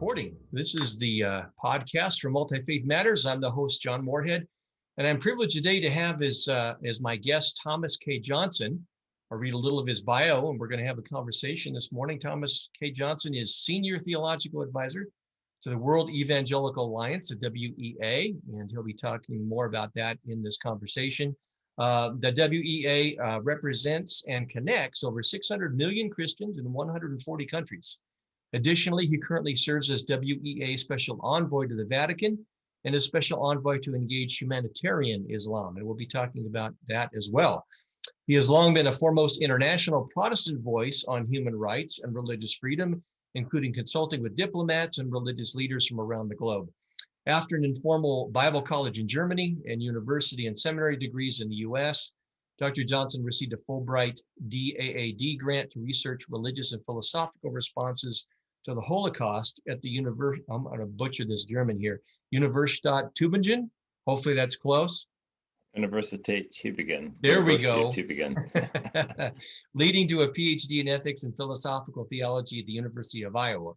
recording. This is the podcast for Multi-Faith Matters. I'm the host, John Moorhead, and I'm privileged today to have as my guest, Thomas K. Johnson. I'll read a little of his bio, and we're going to have a conversation this morning. Thomas K. Johnson is Senior Theological Advisor to the World Evangelical Alliance, the WEA, and he'll be talking more about that in this conversation. The WEA represents and connects over 600 million Christians in 140 countries. Additionally, he currently serves as WEA Special Envoy to the Vatican and as Special Envoy to Engage Humanitarian Islam, and we'll be talking about that as well. He has long been a foremost international Protestant voice on human rights and religious freedom, including consulting with diplomats and religious leaders from around the globe. After an informal Bible college in Germany and university and seminary degrees in the U.S., Dr. Johnson received a Fulbright DAAD grant to research religious and philosophical responses to the Holocaust at the I'm going to butcher this German here, Universität Tübingen. Hopefully that's close. Universität Tübingen. There we go. Tübingen. Leading to a PhD in ethics and philosophical theology at the University of Iowa.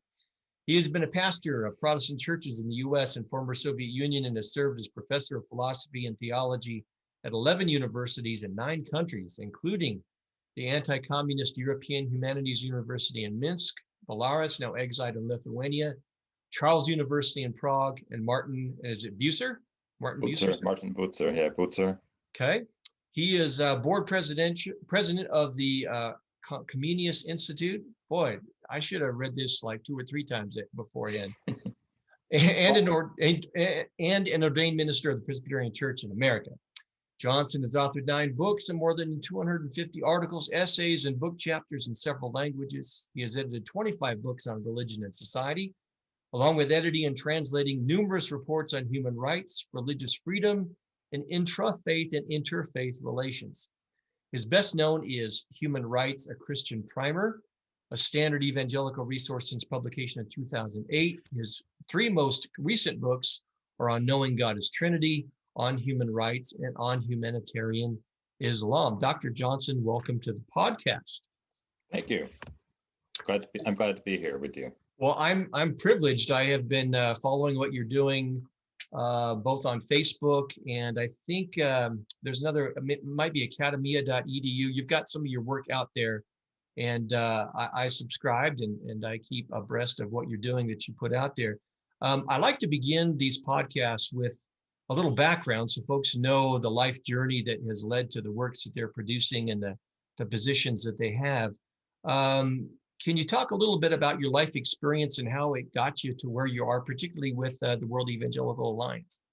He has been a pastor of Protestant churches in the U.S. and former Soviet Union and has served as professor of philosophy and theology at 11 universities in 9 countries, including the anti-communist European Humanities University in Minsk, Belarus, now exiled in Lithuania, Charles University in Prague, and Martin, is it Bucer? Martin Bucer, yeah, Bucer. Okay. He is board president of the Comenius Institute. Boy, I should have read this like 2 or 3 times beforehand. and an ordained minister of the Presbyterian Church in America. Johnson has authored 9 books and more than 250 articles, essays, and book chapters in several languages. He has edited 25 books on religion and society, along with editing and translating numerous reports on human rights, religious freedom, and intra-faith and interfaith relations. His best known is Human Rights, a Christian Primer, a standard evangelical resource since publication in 2008. His 3 most recent books are on Knowing God as Trinity, on human rights, and on humanitarian Islam. Dr. Johnson, welcome to the podcast. Thank you. I'm glad to be here with you. Well, I'm privileged. I have been following what you're doing both on Facebook, and I think there's another, it might be academia.edu. You've got some of your work out there, and I subscribed and I keep abreast of what you're doing that you put out there. I like to begin these podcasts with a little background so folks know the life journey that has led to the works that they're producing and the positions that they have. Can you talk a little bit about your life experience and how it got you to where you are, particularly with the World Evangelical Alliance?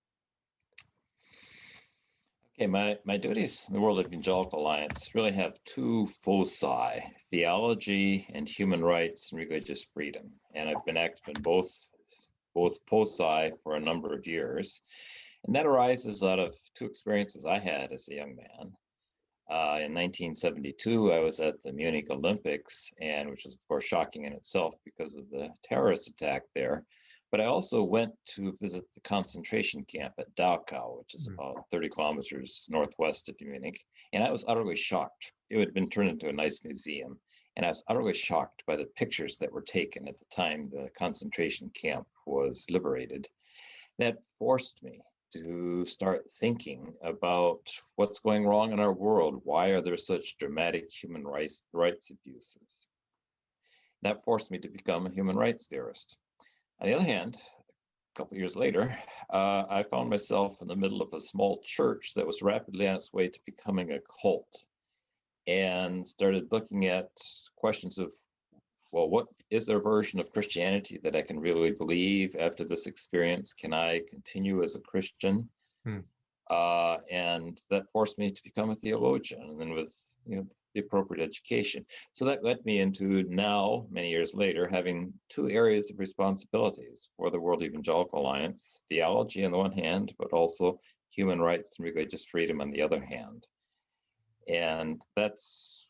Okay, my duties in the World Evangelical Alliance really have 2 foci, theology and human rights and religious freedom. And I've been active in both foci for a number of years. And that arises out of 2 experiences I had as a young man. In 1972, I was at the Munich Olympics, and which was, of course, shocking in itself because of the terrorist attack there. But I also went to visit the concentration camp at Dachau, which is about 30 kilometers northwest of Munich. And I was utterly shocked. It had been turned into a nice museum. And I was utterly shocked by the pictures that were taken at the time the concentration camp was liberated. That forced me to start thinking about what's going wrong in our world. Why are there such dramatic human rights abuses? That forced me to become a human rights theorist. On the other hand, a couple of years later, I found myself in the middle of a small church that was rapidly on its way to becoming a cult, and started looking at questions of, well, what is their version of Christianity that I can really believe after this experience? Can I continue as a Christian? And that forced me to become a theologian, and then with the appropriate education. So that led me into now, many years later, having 2 areas of responsibilities for the World Evangelical Alliance: theology on the one hand, but also human rights and religious freedom on the other hand. And that's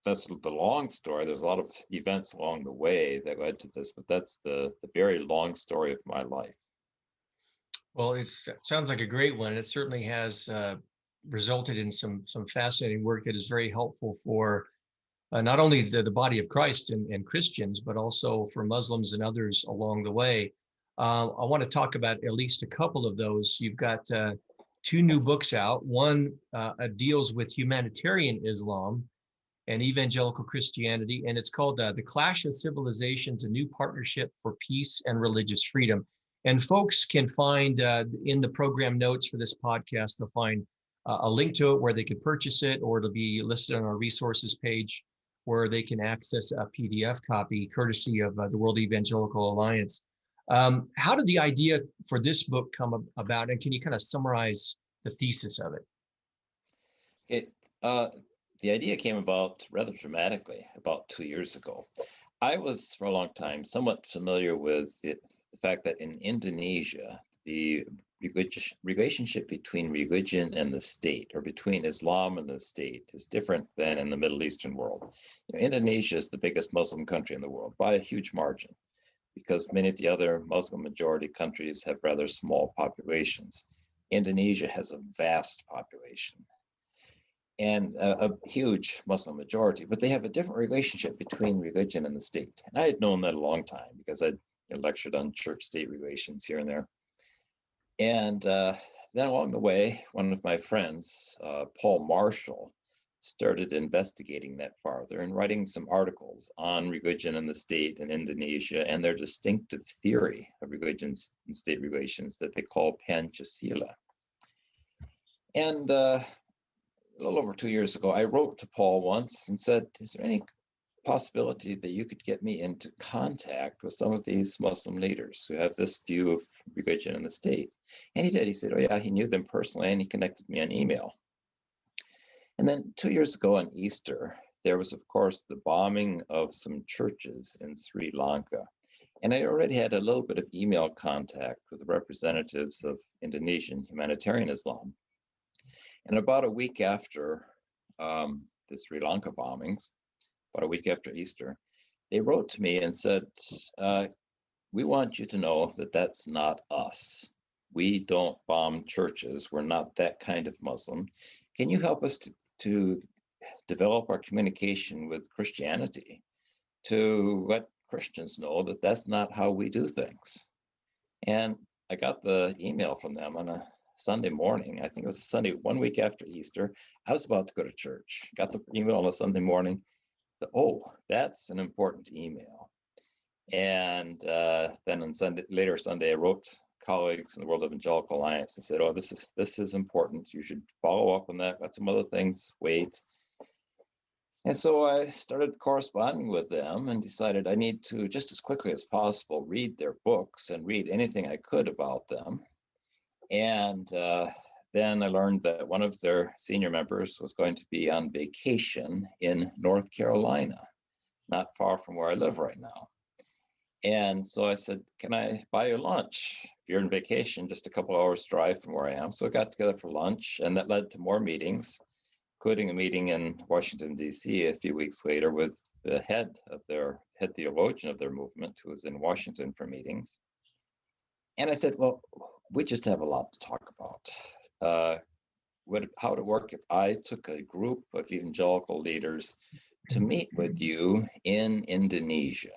the long story. There's a lot of events along the way that led to this, but that's the very long story of my life. Well, it sounds like a great one. It certainly has resulted in some fascinating work that is very helpful for not only the body of Christ and Christians, but also for Muslims and others along the way. I want to talk about at least a couple of those. You've got two new books out. One deals with humanitarian Islam and evangelical Christianity, and it's called The Clash of Civilizations, a New Partnership for Peace and Religious Freedom. And folks can find in the program notes for this podcast, they'll find a link to it where they can purchase it, or it'll be listed on our resources page where they can access a PDF copy courtesy of the World Evangelical Alliance. How did the idea for this book come about, and can you kind of summarize the thesis of it? The idea came about rather dramatically about 2 years ago. I was, for a long time, somewhat familiar with the fact that in Indonesia, the relationship between religion and the state, or between Islam and the state, is different than in the Middle Eastern world. Indonesia is the biggest Muslim country in the world by a huge margin, because many of the other Muslim majority countries have rather small populations. Indonesia has a vast population and a huge Muslim majority, but they have a different relationship between religion and the state. And I had known that a long time because I lectured on church-state relations here and there. And then along the way, one of my friends, Paul Marshall, started investigating that farther and writing some articles on religion and the state in Indonesia and their distinctive theory of religions and state relations that they call Pancasila. And a little over 2 years ago, I wrote to Paul once and said, is there any possibility that you could get me into contact with some of these Muslim leaders who have this view of religion and the state? And he did. He said, oh yeah, he knew them personally, and he connected me on email. And then 2 years ago on Easter, there was, of course, the bombing of some churches in Sri Lanka. And I already had a little bit of email contact with the representatives of Indonesian Humanitarian Islam. And about a week after the Sri Lanka bombings, about a week after Easter, they wrote to me and said, we want you to know that that's not us. We don't bomb churches. We're not that kind of Muslim. Can you help us to develop our communication with Christianity to let Christians know that that's not how we do things? And I got the email from them on a Sunday morning. I think it was Sunday, 1 week after Easter. I was about to go to church. Got the email on a Sunday morning. Oh, that's an important email. And then on later Sunday, I wrote colleagues in the World Evangelical Alliance and said, oh, this is important. You should follow up on that. Got some other things, wait. And so I started corresponding with them and decided I need to, just as quickly as possible, read their books and read anything I could about them. And then I learned that one of their senior members was going to be on vacation in North Carolina, not far from where I live right now. And so I said, can I buy you lunch? If you're on vacation, just a couple hours drive from where I am. So I got together for lunch, and that led to more meetings, including a meeting in Washington, D.C. a few weeks later with the head theologian of their movement, who was in Washington for meetings. And I said, well, we just have a lot to talk about. How would it work if I took a group of evangelical leaders to meet with you in Indonesia?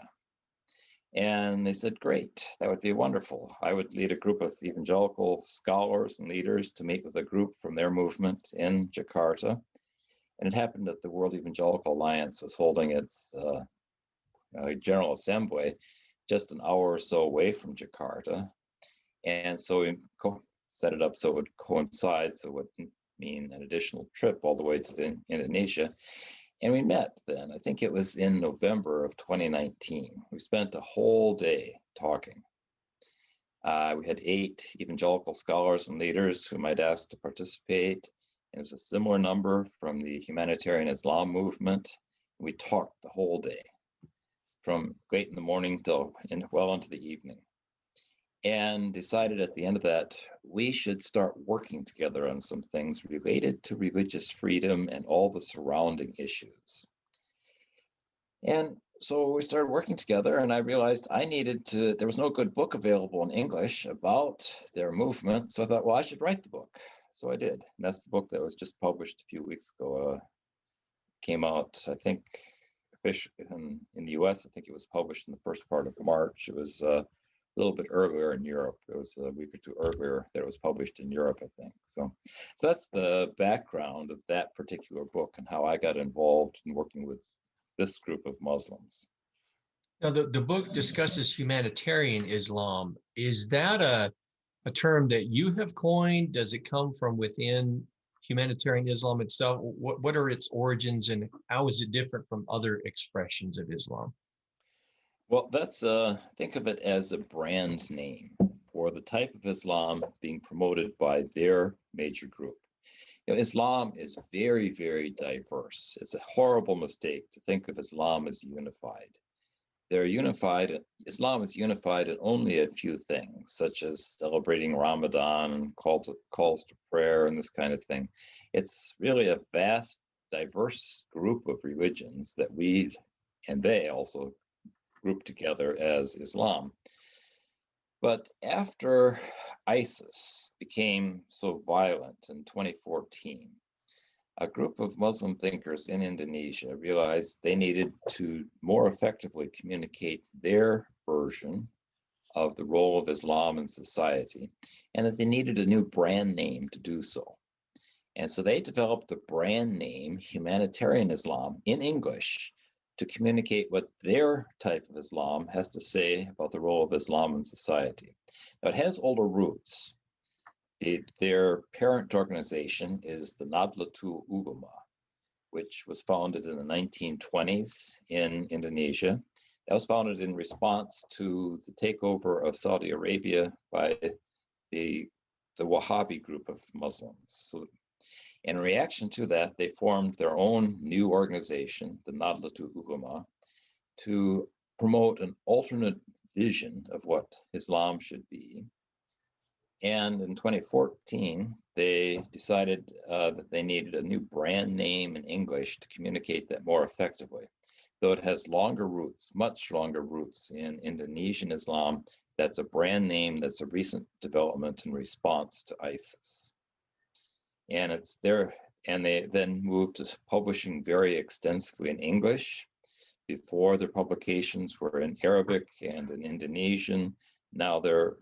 And they said, great, that would be wonderful. I would lead a group of evangelical scholars and leaders to meet with a group from their movement in Jakarta. And it happened that the World Evangelical Alliance was holding its General Assembly just an hour or so away from Jakarta. And so we set it up so it would coincide, so it wouldn't mean an additional trip all the way to Indonesia. And we met then. I think it was in November of 2019. We spent a whole day talking. We had 8 evangelical scholars and leaders whom I'd asked to participate. And it was a similar number from the Humanitarian Islam movement. We talked the whole day, from late in the morning till well into the evening. And decided at the end of that, we should start working together on some things related to religious freedom and all the surrounding issues. And so we started working together, and I realized there was no good book available in English about their movement. So I thought, well, I should write the book. So I did. And that's the book that was just published a few weeks ago. Came out, I think, in the US. I think it was published in the first part of March. It was a little bit earlier in Europe. It was a week or two earlier that it was published in Europe, I think. So that's the background of that particular book and how I got involved in working with this group of Muslims. Now, the book discusses humanitarian Islam. Is that a term that you have coined? Does it come from within humanitarian Islam itself? What are its origins and how is it different from other expressions of Islam? Well, that's think of it as a brand name for the type of Islam being promoted by their major group. You know, Islam is very, very diverse. It's a horrible mistake to think of Islam as unified. Islam is unified in only a few things, such as celebrating Ramadan and calls to prayer and this kind of thing. It's really a vast, diverse group of religions that we and they also group together as Islam. But after ISIS became so violent in 2014, a group of Muslim thinkers in Indonesia realized they needed to more effectively communicate their version of the role of Islam in society, and that they needed a new brand name to do so. And so they developed the brand name Humanitarian Islam in English to communicate what their type of Islam has to say about the role of Islam in society. Now, it has older roots. Their parent organization is the Nahdlatul Ulama, which was founded in the 1920s in Indonesia. That was founded in response to the takeover of Saudi Arabia by the Wahhabi group of Muslims. So, in reaction to that, they formed their own new organization, the Nahdlatul Ulama, to promote an alternate vision of what Islam should be. And in 2014, they decided that they needed a new brand name in English to communicate that more effectively. Though it has longer roots, much longer roots in Indonesian Islam, that's a brand name that's a recent development in response to ISIS. And it's there, and they then moved to publishing very extensively in English. Before, their publications were in Arabic and in Indonesian. Now they're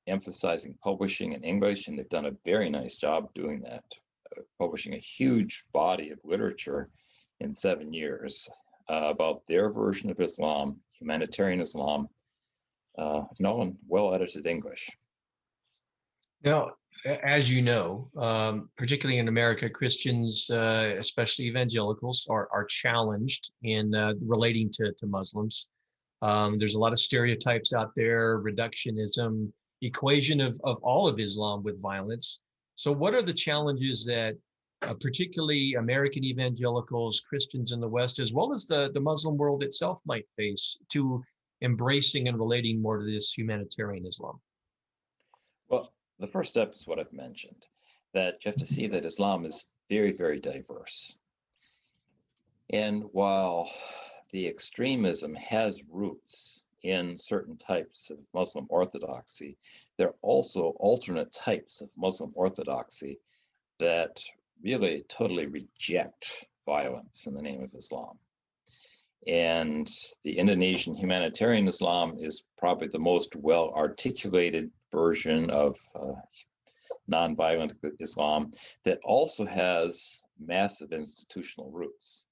emphasizing publishing in English, and they've done a very nice job doing that, publishing a huge body of literature in 7 years about their version of Islam, humanitarian Islam, in well-edited English. Now, as you know, particularly in America, Christians, especially evangelicals, are challenged in relating to Muslims. There's a lot of stereotypes out there, reductionism, equation of all of Islam with violence. So what are the challenges that particularly American evangelicals, Christians in the West, as well as the Muslim world itself might face to embracing and relating more to this humanitarian Islam? Well, the first step is what I've mentioned, that you have to see that Islam is very, very diverse. And while the extremism has roots in certain types of Muslim orthodoxy, there are also alternate types of Muslim orthodoxy that really totally reject violence in the name of Islam. And the Indonesian humanitarian Islam is probably the most well-articulated version of nonviolent Islam that also has massive institutional roots.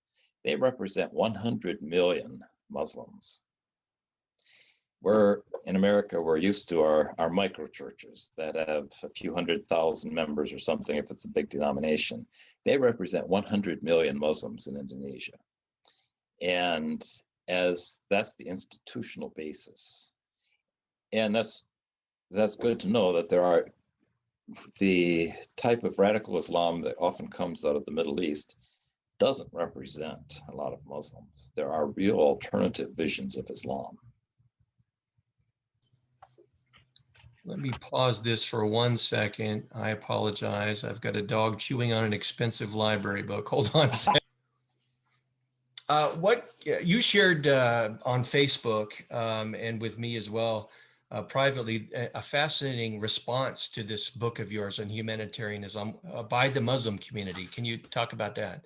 They represent 100 million Muslims. In America, we're used to our micro churches that have a few 100,000 members or something if it's a big denomination. They represent 100 million Muslims in Indonesia. And as that's the institutional basis. And that's good to know that there are the type of radical Islam that often comes out of the Middle East doesn't represent a lot of Muslims. There are real alternative visions of Islam. Let me pause this for 1 second. I apologize. I've got a dog chewing on an expensive library book. Hold on a second. What you shared on Facebook and with me as well, privately, a fascinating response to this book of yours on humanitarianism by the Muslim community. Can you talk about that?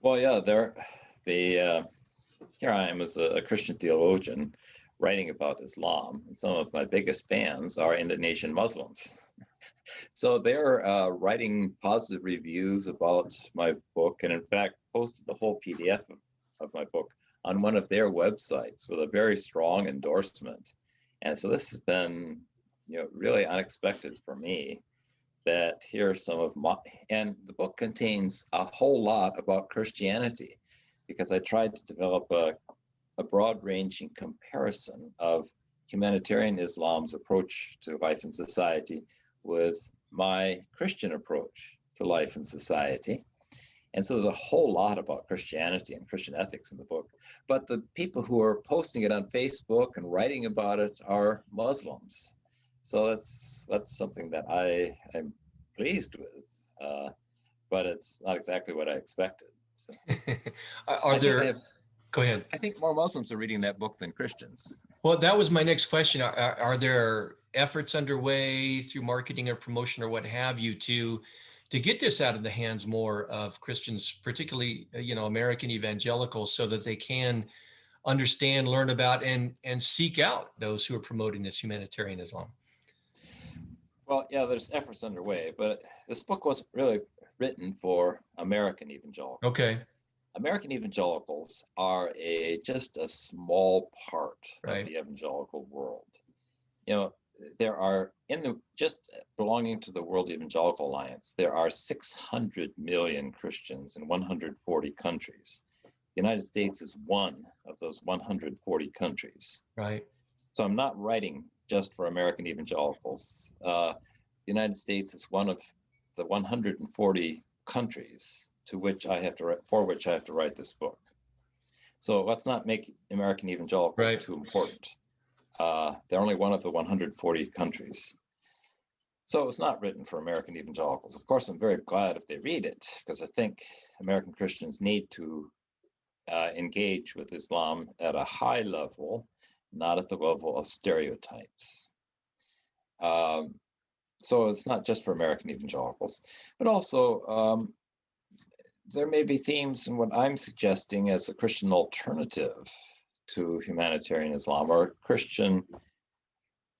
Well, yeah, here I am as a Christian theologian writing about Islam, and some of my biggest fans are Indonesian Muslims. So they're writing positive reviews about my book, and in fact posted the whole PDF of my book on one of their websites with a very strong endorsement. And so this has been, really unexpected for me, that here are some of my, and the book contains a whole lot about Christianity, because I tried to develop a broad-ranging comparison of humanitarian Islam's approach to life and society with my Christian approach to life and society. And so there's a whole lot about Christianity and Christian ethics in the book. But the people who are posting it on Facebook and writing about it are Muslims. So that's something that I am pleased with, but it's not exactly what I expected. So Go ahead. I think more Muslims are reading that book than Christians. Well, that was my next question. Are there efforts underway through marketing or promotion or what have you to get this out of the hands more of Christians, particularly, American evangelicals, so that they can understand, learn about, and seek out those who are promoting this humanitarian Islam? Well, yeah, there's efforts underway, but this book wasn't really written for American evangelicals. Okay. American evangelicals are just a small part Right. of the evangelical world. There are, just belonging to the World Evangelical Alliance, there are 600 million Christians in 140 countries. The United States is one of those 140 countries. Right. So I'm not writing just for American evangelicals. The United States is one of the 140 countries for which I have to write this book. So let's not make American evangelicals too important. They're only one of the 140 countries. So it's not written for American evangelicals. Of course, I'm very glad if they read it, because I think American Christians need to engage with Islam at a high level, not at the level of stereotypes. So it's not just for American evangelicals, but also there may be themes in what I'm suggesting as a Christian alternative to humanitarian Islam, or a Christian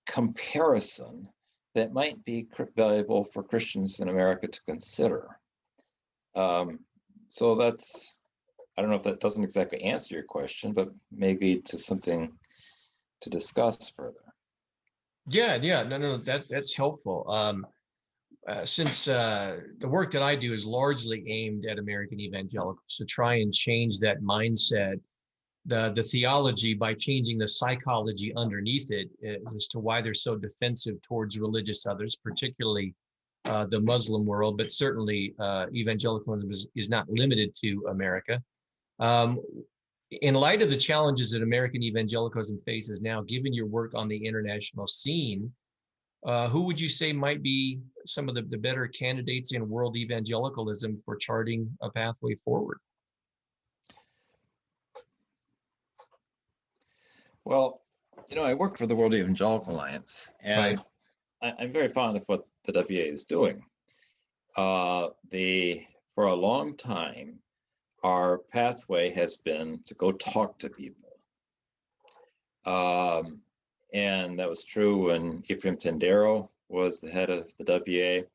comparison that might be valuable for Christians in America to consider. So I don't know if that doesn't exactly answer your question, but maybe to something to discuss further. Yeah, no, that's helpful. Since the work that I do is largely aimed at American evangelicals, to try and change that mindset, the theology, by changing the psychology underneath it, as to why they're so defensive towards religious others, particularly the Muslim world, but certainly evangelicalism is not limited to America. In light of the challenges that American evangelicalism faces now, given your work on the international scene, who would you say might be some of the better candidates in world evangelicalism for charting a pathway forward? Well, I work for the World Evangelical Alliance, and I'm very fond of what the WEA is doing. For a long time, our pathway has been to go talk to people. And that was true when Ephraim Tendero was the head of the WEA.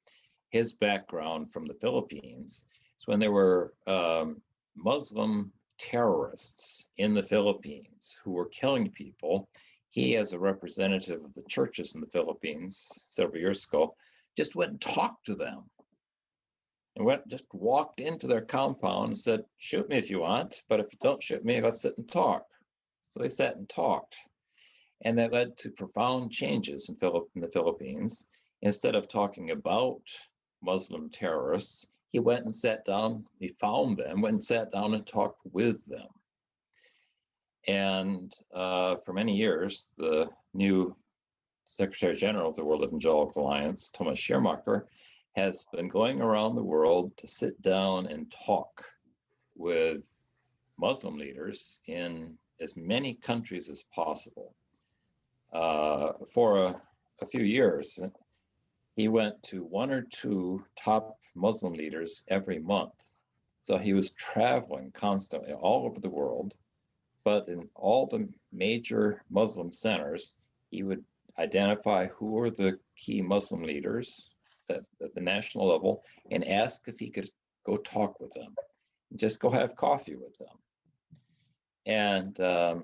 His background from the Philippines is when there were Muslim terrorists in the Philippines who were killing people. He, as a representative of the churches in the Philippines several years ago, just went and talked to them. And just walked into their compound and said, "Shoot me if you want, but if you don't shoot me, let's sit and talk." So they sat and talked. And that led to profound changes in the Philippines. Instead of talking about Muslim terrorists, he went and sat down, he found them, went and sat down and talked with them. And for many years, the new Secretary General of the World Evangelical Alliance, Thomas Schirmacher, has been going around the world to sit down and talk with Muslim leaders in as many countries as possible. For a few years, he went to one or two top Muslim leaders every month So he was traveling constantly all over the world, but in all the major Muslim centers, he would identify who were the key Muslim leaders at the national level and ask if he could go talk with them, just go have coffee with them. And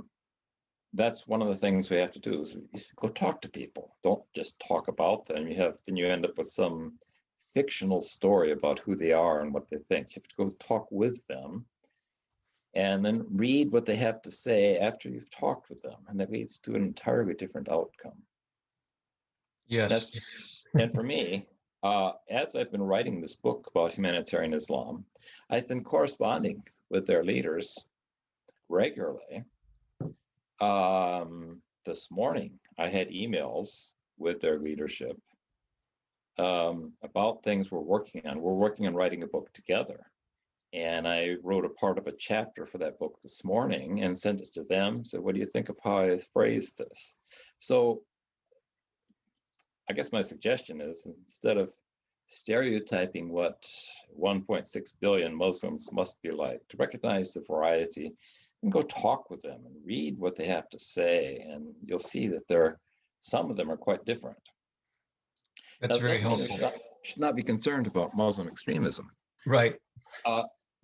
that's one of the things we have to do is go talk to people. Don't just talk about them. Then you end up with some fictional story about who they are and what they think. You have to go talk with them and then read what they have to say after you've talked with them. And that leads to an entirely different outcome. Yes. And for me, as I've been writing this book about humanitarian Islam, I've been corresponding with their leaders regularly. This morning, I had emails with their leadership about things we're working on. We're working on writing a book together. And I wrote a part of a chapter for that book this morning and sent it to them. So what do you think of how I phrased this? So I guess my suggestion is, instead of stereotyping what 1.6 billion Muslims must be like, to recognize the variety and go talk with them and read what they have to say. And you'll see that some of them are quite different. That's very helpful. Should not be concerned about Muslim extremism. Right.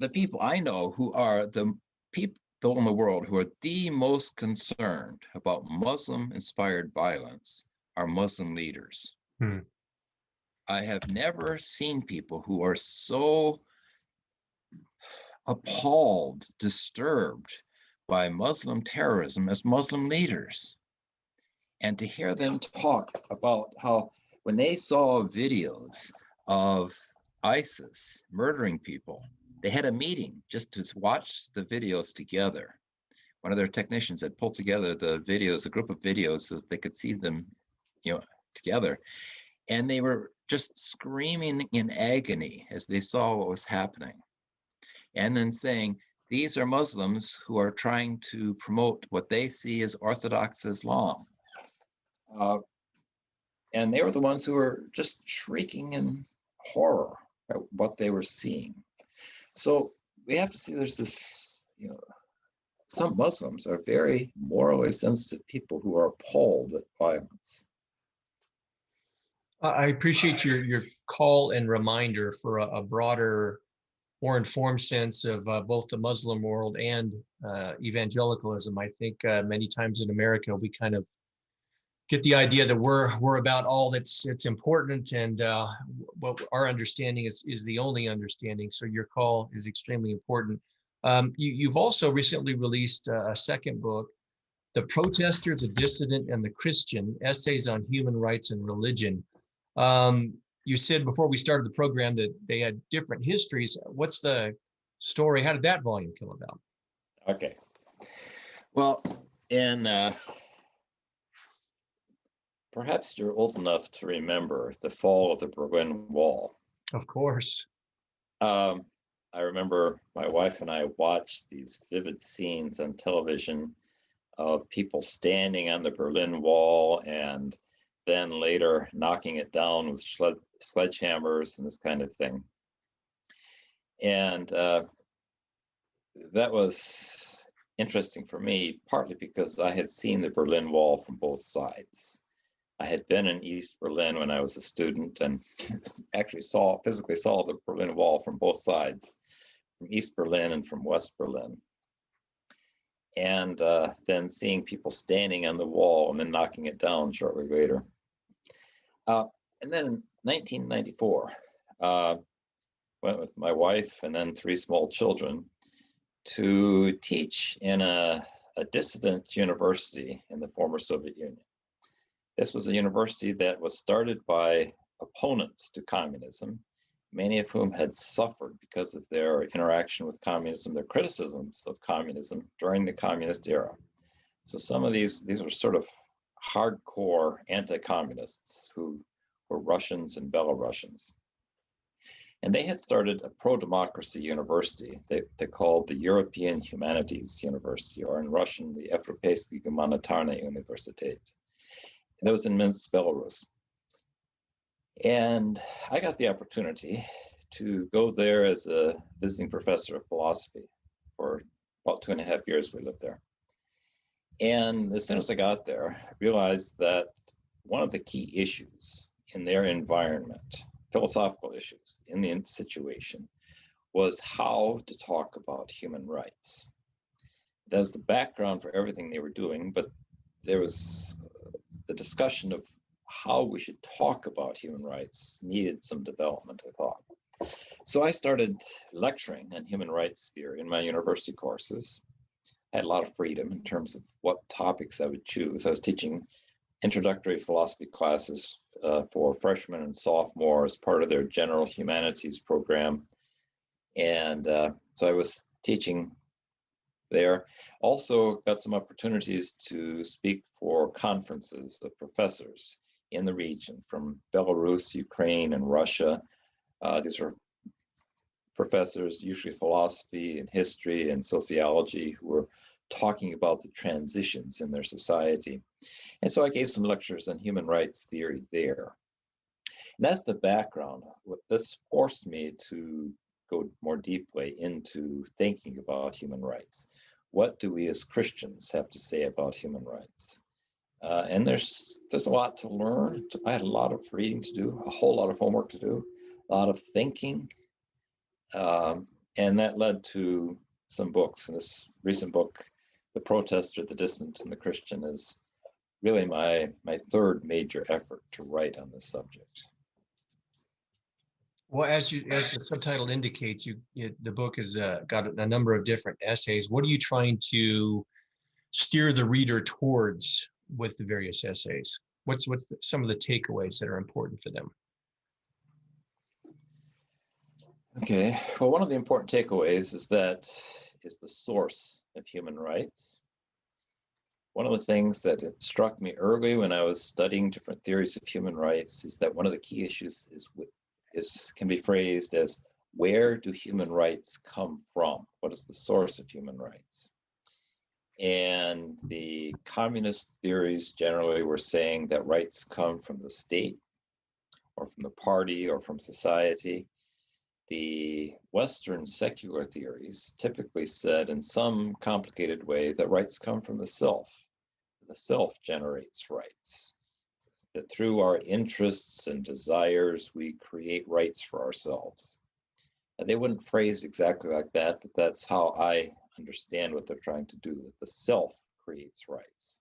The people I know who are the people in the world who are the most concerned about Muslim-inspired violence are Muslim leaders. I have never seen people who are so appalled, disturbed by Muslim terrorism as Muslim leaders. And to hear them talk about how when they saw videos of ISIS murdering people, they had a meeting just to watch the videos together. One of their technicians had pulled together the videos, a group of videos, so that they could see them, together. And they were just screaming in agony as they saw what was happening. And then saying, these are Muslims who are trying to promote what they see as Orthodox Islam. And they were the ones who were just shrieking in horror at what they were seeing. So we have to see there's this, some Muslims are very morally sensitive people who are appalled at violence. I appreciate your call and reminder for a broader, more informed sense of both the Muslim world and evangelicalism. I think many times in America, we kind of get the idea that we're about all that's important, and what our understanding is the only understanding. So your call is extremely important. You've also recently released a second book, The Protester, the Dissident, and the Christian, Essays on Human Rights and Religion. You said before we started the program that they had different histories. What's the story? How did that volume come about? Okay. Well, perhaps you're old enough to remember the fall of the Berlin Wall. Of course. I remember my wife and I watched these vivid scenes on television of people standing on the Berlin Wall and then later knocking it down with sledgehammers and this kind of thing. And that was interesting for me, partly because I had seen the Berlin Wall from both sides. I had been in East Berlin when I was a student and actually physically saw the Berlin Wall from both sides, from East Berlin and from West Berlin. And then seeing people standing on the wall and then knocking it down shortly later. And then in 1994, went with my wife and then 3 small children to teach in a dissident university in the former Soviet Union. This was a university that was started by opponents to communism, many of whom had suffered because of their interaction with communism, their criticisms of communism during the communist era. So some of these were sort of hardcore anti-communists who were Russians and Belarusians. And they had started a pro-democracy university they called the European Humanities University, or in Russian, the Evropsky Гуманитарный Университет. That was in Minsk, Belarus. And I got the opportunity to go there as a visiting professor of philosophy for about 2.5 years. We lived there. And as soon as I got there, I realized that one of the key issues in their environment, philosophical issues in the situation, was how to talk about human rights. That was the background for everything they were doing, but there was the discussion of how we should talk about human rights needed some development, I thought. So I started lecturing on human rights theory in my university courses. I had a lot of freedom in terms of what topics I would choose. I was teaching introductory philosophy classes for freshmen and sophomores, part of their general humanities program. And so I was teaching there. Also got some opportunities to speak for conferences of professors in the region from Belarus, Ukraine, and Russia. These are professors, usually philosophy and history and sociology, who were talking about the transitions in their society. And so I gave some lectures on human rights theory there. And that's the background. What this forced me to go more deeply into thinking about human rights. What do we as Christians have to say about human rights? And there's a lot to learn. I had a lot of reading to do, a whole lot of homework to do, a lot of thinking. And that led to some books. And this recent book, The Protestant, the Dissident, and the Christian, is really my third major effort to write on this subject. Well, as the subtitle indicates, the book has got a number of different essays. What are you trying to steer the reader towards with the various essays? What's some of the takeaways that are important for them? Okay, well, one of the important takeaways is the source of human rights. One of the things that struck me early when I was studying different theories of human rights is that one of the key issues can be phrased as, where do human rights come from? What is the source of human rights? And the communist theories generally were saying that rights come from the state or from the party or from society. The Western secular theories typically said in some complicated way that rights come from the self. The self generates rights. That through our interests and desires, we create rights for ourselves. And they wouldn't phrase exactly like that, but that's how I understand what they're trying to do, that the self creates rights.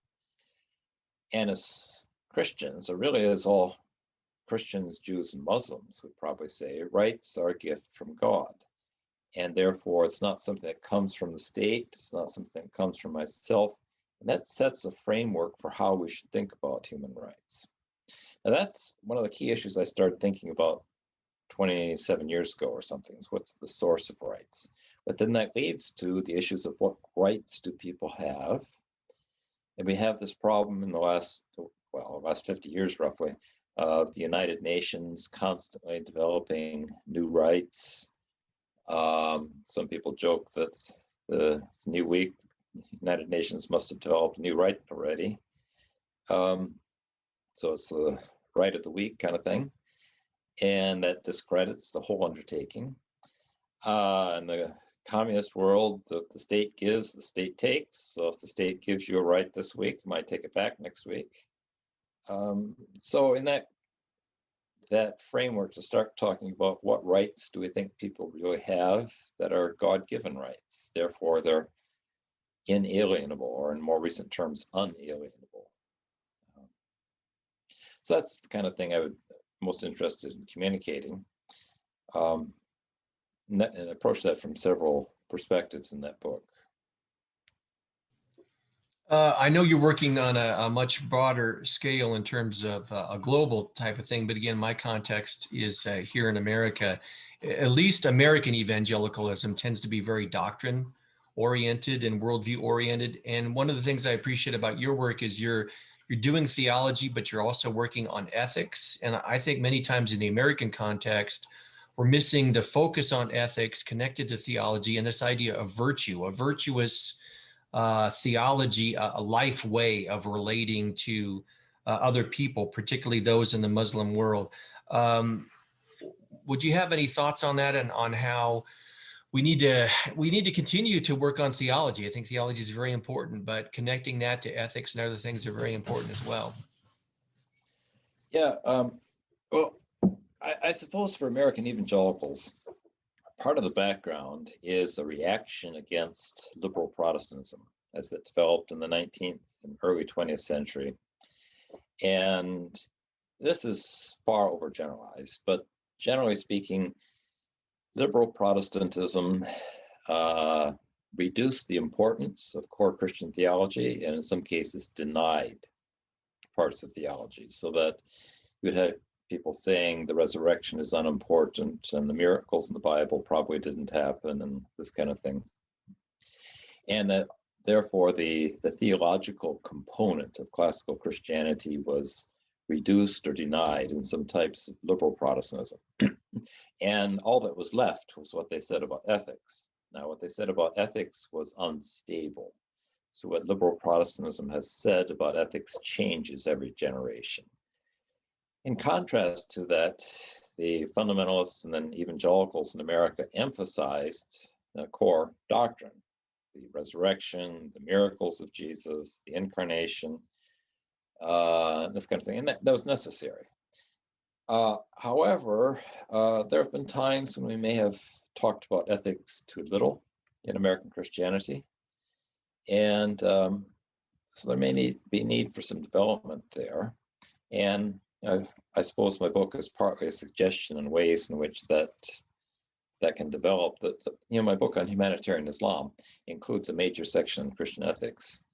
And as Christians, or really as all Christians, Jews, and Muslims would probably say, rights are a gift from God. And therefore, it's not something that comes from the state, it's not something that comes from myself. And that sets a framework for how we should think about human rights. Now, that's one of the key issues I started thinking about 27 years ago or something, is what's the source of rights? But then that leads to the issues of what rights do people have? And we have this problem in the last 50 years roughly, of the United Nations constantly developing new rights. Some people joke that the new week, United Nations must have developed a new right already. So it's the right of the week kind of thing. And that discredits the whole undertaking. In the communist world, the state gives, the state takes. So if the state gives you a right this week, you might take it back next week. So in that framework, to start talking about what rights do we think people really have that are God-given rights, therefore they're inalienable, or in more recent terms, unalienable. So that's the kind of thing I would most interested in communicating, and approach that from several perspectives in that book. I know you're working on a much broader scale in terms of a global type of thing, but again, my context is here in America. At least American evangelicalism tends to be very doctrine oriented and worldview oriented. And one of the things I appreciate about your work is you're doing theology, but you're also working on ethics. And I think many times in the American context, we're missing the focus on ethics connected to theology and this idea of virtue, a virtuous theology, a life way of relating to other people, particularly those in the Muslim world. would you have any thoughts on that and on how we need to continue to work on theology? I think theology is very important, but connecting that to ethics and other things are very important as well. Yeah, well, I suppose for American evangelicals, part of the background is a reaction against liberal Protestantism as it developed in the 19th and early 20th century. And this is far overgeneralized, but generally speaking, liberal Protestantism reduced the importance of core Christian theology and in some cases denied parts of theology, so that you would have people saying the resurrection is unimportant and the miracles in the Bible probably didn't happen and this kind of thing. And that therefore the theological component of classical Christianity was reduced or denied in some types of liberal Protestantism. And all that was left was what they said about ethics. Now, what they said about ethics was unstable. So what liberal Protestantism has said about ethics changes every generation. In contrast to that, the fundamentalists and then evangelicals in America emphasized the core doctrine, the resurrection, the miracles of Jesus, the incarnation, this kind of thing, and that was necessary. However, there have been times when we may have talked about ethics too little in American Christianity, and so there may be need for some development there. And I suppose my book is partly a suggestion on ways in which that can develop. My book on humanitarian Islam includes a major section on Christian ethics,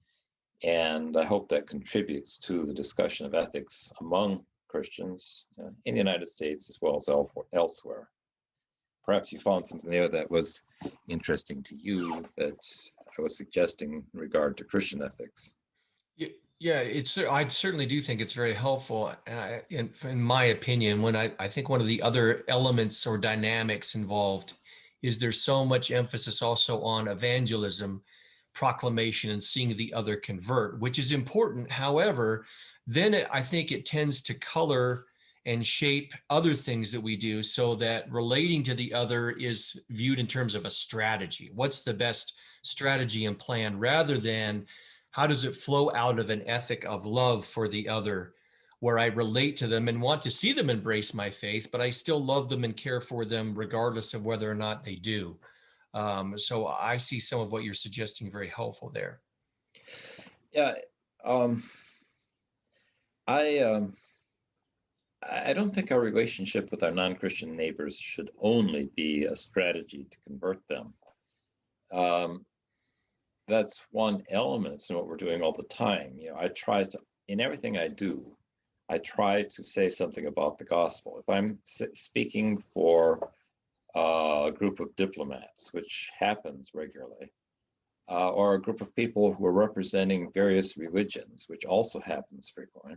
and I hope that contributes to the discussion of ethics among Christians in the United States as well as elsewhere. Perhaps you found something there that was interesting to you that I was suggesting in regard to Christian ethics. Yeah, I certainly do think it's very helpful. In my opinion, when I think one of the other elements or dynamics involved is there's so much emphasis also on evangelism, proclamation, and seeing the other convert, which is important. However, then I think it tends to color and shape other things that we do, so that relating to the other is viewed in terms of a strategy. What's the best strategy and plan, rather than how does it flow out of an ethic of love for the other, where I relate to them and want to see them embrace my faith, but I still love them and care for them regardless of whether or not they do. So I see some of what you're suggesting very helpful there. Yeah, I don't think our relationship with our non-Christian neighbors should only be a strategy to convert them. That's one element in what we're doing all the time. I try to, in everything I do, I try to say something about the gospel. If I'm speaking for a group of diplomats, which happens regularly, or a group of people who are representing various religions, which also happens frequently,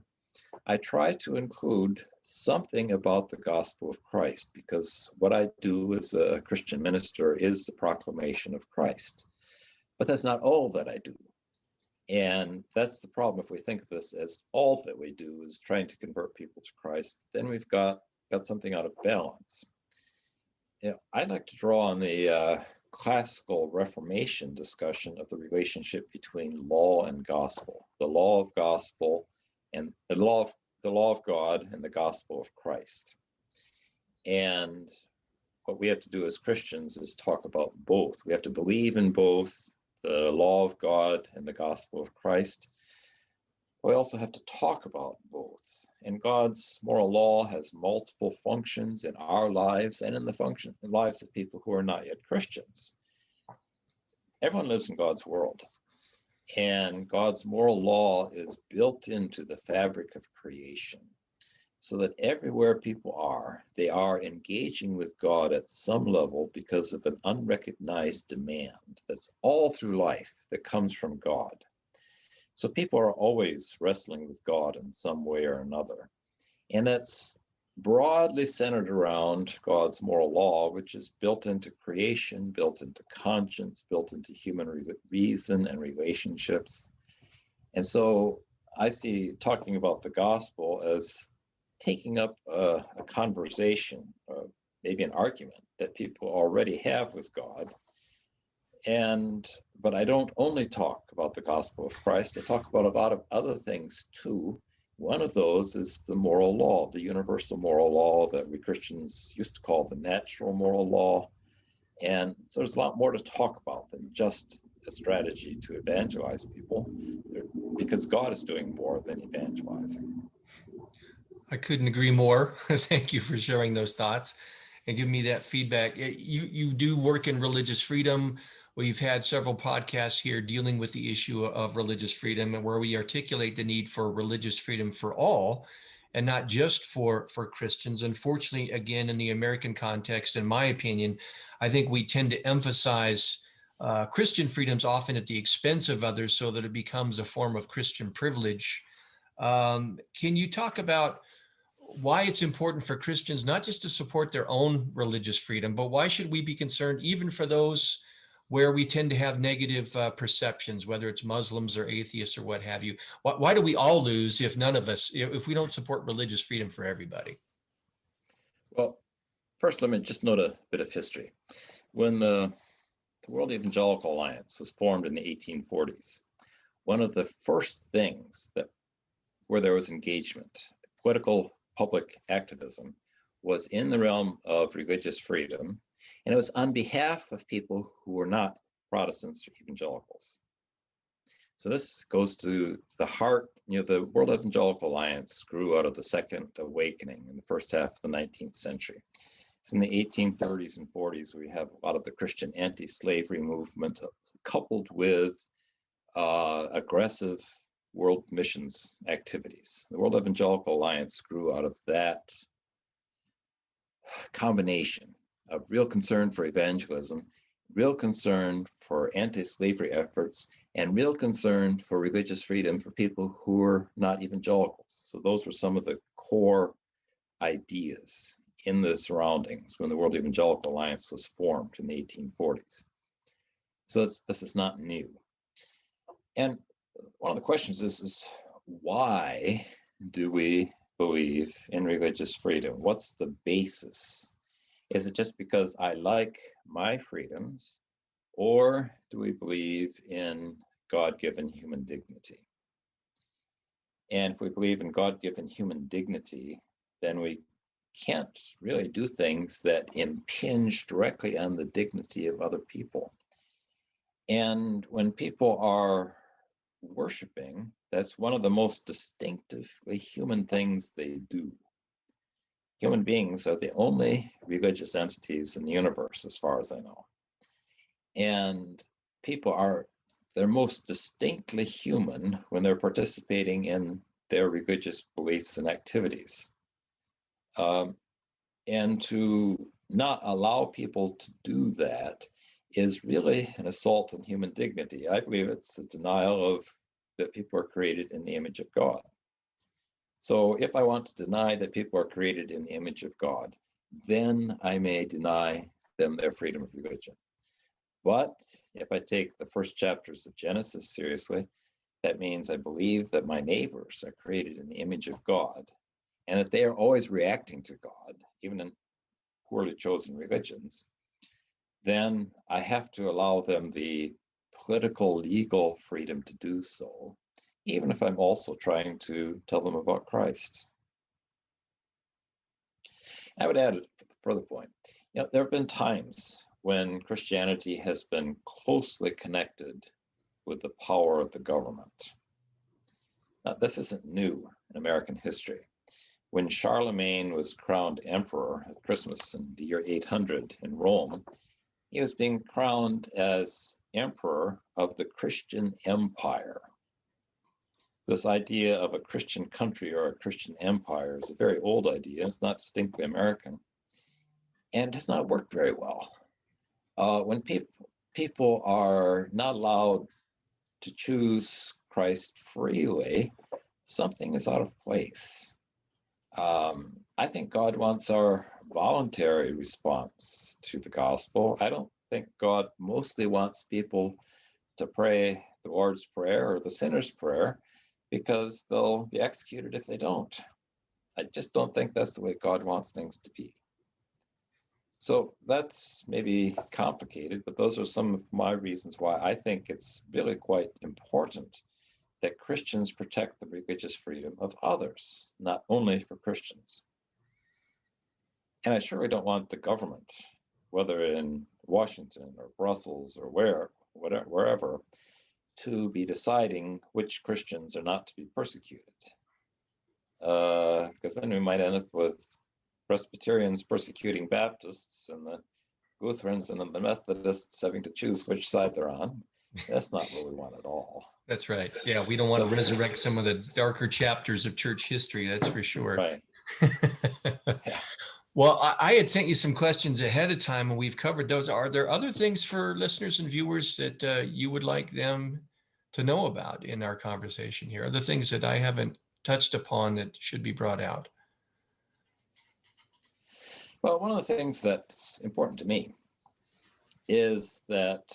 I try to include something about the gospel of Christ, because what I do as a Christian minister is the proclamation of Christ. But that's not all that I do. And that's the problem. If we think of this as all that we do is trying to convert people to Christ, then we've got something out of balance. I'd like to draw on the classical Reformation discussion of the relationship between law and gospel, the law of gospel and the law of God and the gospel of Christ. And what we have to do as Christians is talk about both. We have to believe in both the law of God and the gospel of Christ. We also have to talk about both. And God's moral law has multiple functions in our lives and in the lives of people who are not yet Christians. Everyone lives in God's world. And God's moral law is built into the fabric of creation, so that everywhere people are, they are engaging with God at some level because of an unrecognized demand that's all through life that comes from God. So people are always wrestling with God in some way or another. And that's broadly centered around God's moral law, which is built into creation, built into conscience, built into human reason and relationships. And so I see talking about the gospel as taking up a conversation maybe an argument that people already have with God. But I don't only talk about the gospel of Christ, I talk about a lot of other things too. One of those is the moral law, the universal moral law that we Christians used to call the natural moral law. And so there's a lot more to talk about than just a strategy to evangelize people, because God is doing more than evangelizing. I couldn't agree more. Thank you for sharing those thoughts and giving me that feedback. You do work in religious freedom. We've had several podcasts here dealing with the issue of religious freedom, and where we articulate the need for religious freedom for all and not just for Christians. Unfortunately, again, in the American context, in my opinion, I think we tend to emphasize Christian freedoms often at the expense of others so that it becomes a form of Christian privilege. Can you talk about why it's important for Christians not just to support their own religious freedom, but why should we be concerned even for those where we tend to have negative perceptions, whether it's Muslims or atheists or what have you? Why do we all lose if none of us, if we don't support religious freedom for everybody? Well, first, let me just note a bit of history. When the World Evangelical Alliance was formed in the 1840s, one of the first things where there was engagement, political public activism, was in the realm of religious freedom, and it was on behalf of people who were not Protestants or evangelicals. So this goes to the heart. The World Evangelical Alliance grew out of the Second Awakening in the first half of the 19th century. It's in the 1830s and 40s we have a lot of the Christian anti-slavery movement coupled with aggressive world missions activities. The World Evangelical Alliance grew out of that combination of real concern for evangelism, real concern for anti-slavery efforts, and real concern for religious freedom for people who are not evangelicals. So those were some of the core ideas in the surroundings when the World Evangelical Alliance was formed in the 1840s. So this is not new. And one of the questions is why do we believe in religious freedom? What's the basis? Is it just because I like my freedoms, or do we believe in God-given human dignity? And if we believe in God-given human dignity, then we can't really do things that impinge directly on the dignity of other people. And when people are worshiping, that's one of the most distinctively human things they do. Human beings are the only religious entities in the universe, as far as I know. And people they're most distinctly human when they're participating in their religious beliefs and activities. And to not allow people to do that is really an assault on human dignity. I believe it's a denial of that people are created in the image of God. So if I want to deny that people are created in the image of God, then I may deny them their freedom of religion. But if I take the first chapters of Genesis seriously, that means I believe that my neighbors are created in the image of God, and that they are always reacting to God, even in poorly chosen religions, then I have to allow them the political, legal freedom to do so, even if I'm also trying to tell them about Christ. I would add a further point. There have been times when Christianity has been closely connected with the power of the government. Now, this isn't new in American history. When Charlemagne was crowned emperor at Christmas in the year 800 in Rome, he was being crowned as emperor of the Christian Empire. This idea of a Christian country or a Christian empire is a very old idea. It's not distinctly American, and has not worked very well. When people are not allowed to choose Christ freely, something is out of place. I think God wants our voluntary response to the gospel. I don't think God mostly wants people to pray the Lord's Prayer or the sinner's prayer, because they'll be executed if they don't. I just don't think that's the way God wants things to be. So that's maybe complicated, but those are some of my reasons why I think it's really quite important that Christians protect the religious freedom of others, not only for Christians. And I surely don't want the government, whether in Washington or Brussels or wherever, to be deciding which Christians are not to be persecuted. Because then we might end up with Presbyterians persecuting Baptists and the Lutherans and the Methodists having to choose which side they're on. That's not what we want at all. That's right. Yeah, we don't want to resurrect some of the darker chapters of church history, that's for sure. Right. Yeah. Well, I had sent you some questions ahead of time, and we've covered those. Are there other things for listeners and viewers that you would like them to know about in our conversation here? Other things that I haven't touched upon that should be brought out? Well, one of the things that's important to me is that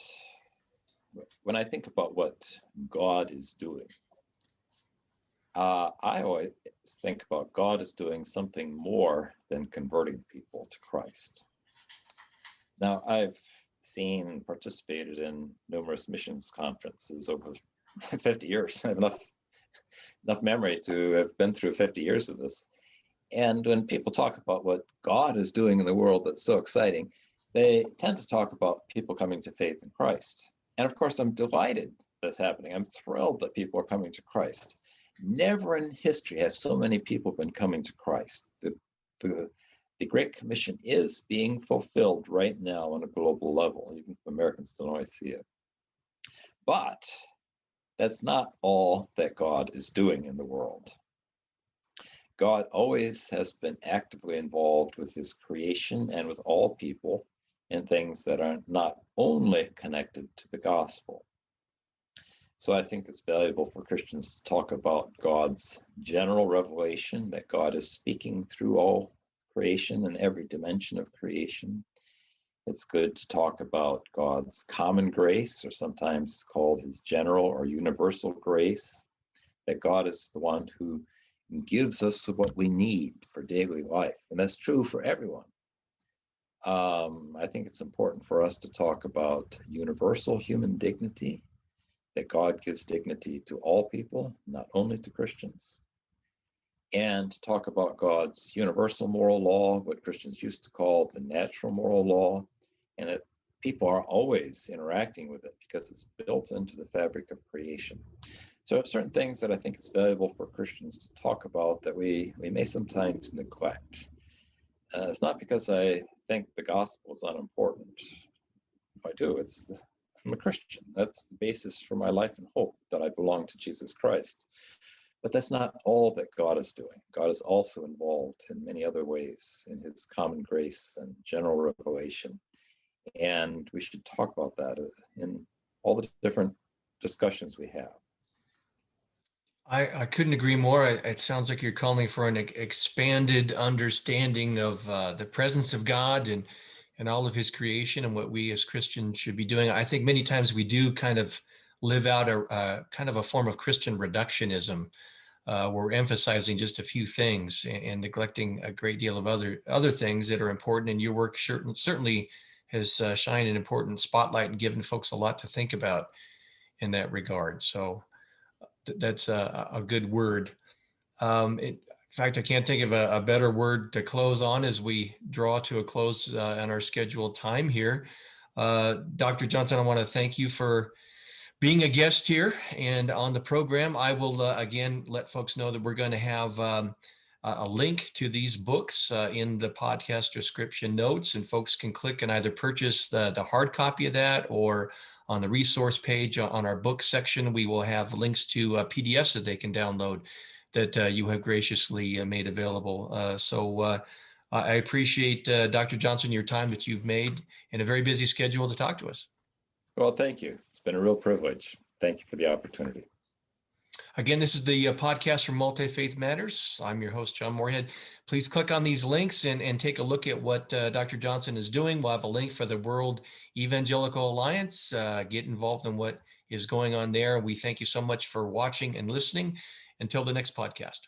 when I think about what God is doing, I always think about God is doing something more than converting people to Christ. Now, I've seen and participated in numerous missions conferences over 50 years. I have enough memory to have been through 50 years of this. And when people talk about what God is doing in the world that's so exciting, they tend to talk about people coming to faith in Christ. And of course, I'm delighted that's happening. I'm thrilled that people are coming to Christ. Never in history have so many people been coming to Christ. The Great Commission is being fulfilled right now on a global level, even if Americans don't always see it. But that's not all that God is doing in the world. God always has been actively involved with his creation and with all people in things that are not only connected to the gospel. So I think it's valuable for Christians to talk about God's general revelation, that God is speaking through all creation and every dimension of creation. It's good to talk about God's common grace, or sometimes called his general or universal grace, that God is the one who gives us what we need for daily life. And that's true for everyone. I think it's important for us to talk about universal human dignity, that God gives dignity to all people, not only to Christians. And to talk about God's universal moral law, what Christians used to call the natural moral law, and that people are always interacting with it because it's built into the fabric of creation. So certain things that I think is valuable for Christians to talk about that we may sometimes neglect. It's not because I think the gospel is unimportant. I do. I'm a Christian. That's the basis for my life and hope, that I belong to Jesus Christ. But that's not all that God is doing. God is also involved in many other ways in his common grace and general revelation. And we should talk about that in all the different discussions we have. I couldn't agree more. It sounds like you're calling for an expanded understanding of the presence of God and all of his creation and what we as Christians should be doing. I think many times we do kind of live out a kind of a form of Christian reductionism. We're emphasizing just a few things and neglecting a great deal of other things that are important. And your work certainly has shined an important spotlight and given folks a lot to think about in that regard. So that's a good word. In fact, I can't think of a better word to close on as we draw to a close on our scheduled time here. Dr. Johnson, I want to thank you for being a guest here and on the program. I will again let folks know that we're going to have a link to these books in the podcast description notes, and folks can click and either purchase the hard copy of that, or on the resource page on our book section, we will have links to PDFs that they can download that you have graciously made available. So I appreciate, Dr. Johnson, your time that you've made in a very busy schedule to talk to us. Well, thank you. It's been a real privilege. Thank you for the opportunity. Again, this is the podcast from Multi-Faith Matters. I'm your host, John Moorhead. Please click on these links and take a look at what Dr. Johnson is doing. We'll have a link for the World Evangelical Alliance. Get involved in what is going on there. We thank you so much for watching and listening. Until the next podcast.